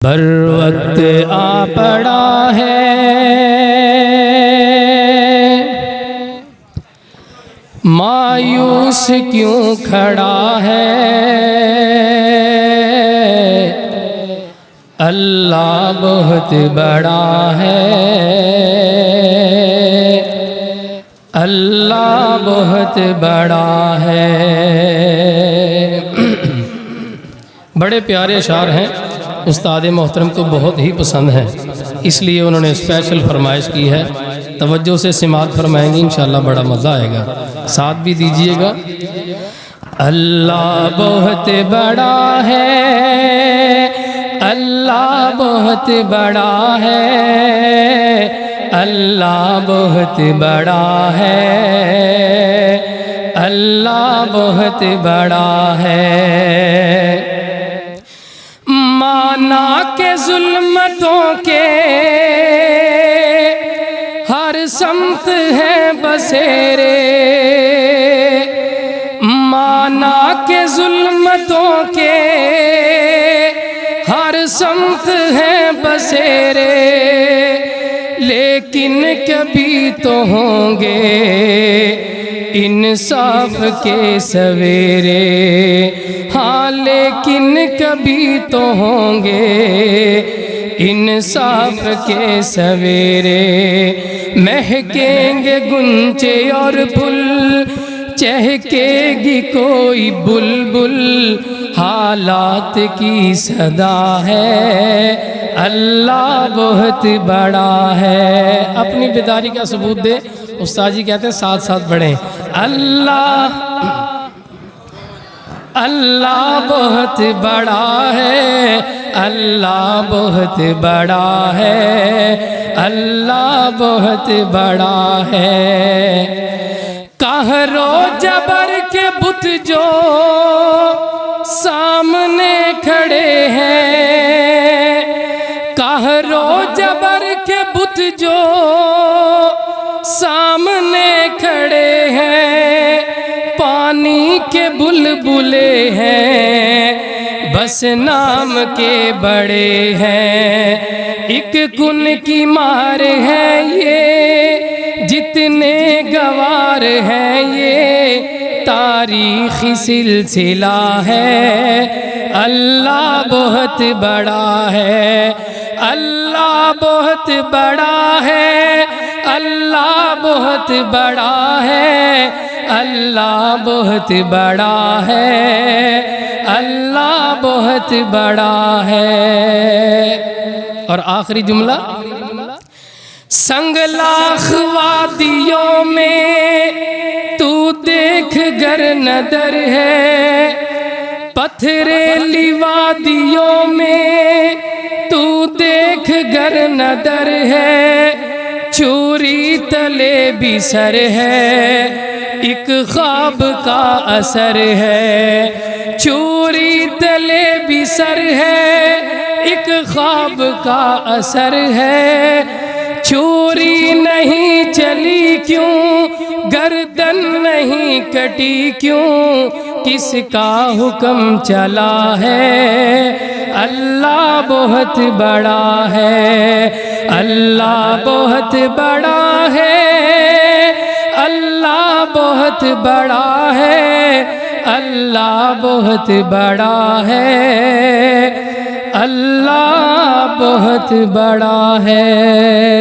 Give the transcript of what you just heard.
بر وقت آ پڑا ہے مایوس کیوں کھڑا ہے اللہ بہت بڑا ہے اللہ بہت بڑا ہے۔ بڑے پیارے اشعار ہیں، استاد محترم کو بہت ہی پسند ہے، اس لیے انہوں نے اسپیشل فرمائش کی ہے۔ توجہ سے سماعت فرمائیں گے، انشاءاللہ بڑا مزہ آئے گا، ساتھ بھی دیجئے گا۔ اللہ بہت بڑا ہے اللہ بہت بڑا ہے اللہ بہت بڑا ہے اللہ بہت بڑا ہے۔ مانا کہ ظلمتوں کے ہر سمت ہیں بسیرے، مانا کہ ظلمتوں کے ہر سمت ہیں بسیرے، لیکن کبھی تو ہوں گے انصاف کے سویرے، ہاں لیکن کبھی تو ہوں گے انصاف کے سویرے۔ مہکیں گے گنچے اور پھول، چہکے گی کوئی بلبل، حالات کی صدا ہے اللہ بہت بڑا ہے۔ اپنی بیداری کا ثبوت دے، استاد جی کہتے ہیں ساتھ ساتھ پڑھیں۔ اللہ اللہ بہت بڑا ہے اللہ بہت بڑا ہے اللہ بہت بڑا ہے۔ قہر و جبر کے بت جو سامنے کھڑے ہیں، قہر و جبر کے بت جو سامنے کھڑے ہیں، پانی کے بلبلے ہیں بس نام کے بڑے ہیں، ایک کن کی مار ہے یہ جتنے گوار ہیں، یہ تاریخی سلسلہ ہے اللہ بہت بڑا ہے اللہ بہت بڑا ہے اللہ بہت بڑا ہے اللہ بہت بڑا ہے اللہ بہت بڑا ہے۔ اور آخری جملہ، سنگلاخ وادیوں میں تو دیکھ گر ندر ہے، پتھریلی وادیوں میں تو دیکھ گر ندر ہے، چوری تلے بھی سر ہے ایک خواب کا اثر ہے، چوری تلے بھی سر ہے ایک خواب کا اثر ہے، چوری نہیں چلی کیوں گردن نہیں کٹی کیوں، کس کا حکم چلا ہے اللہ بہت بڑا ہے اللہ بہت بڑا ہے اللہ بہت بڑا ہے اللہ بہت بڑا ہے اللہ بہت بڑا ہے۔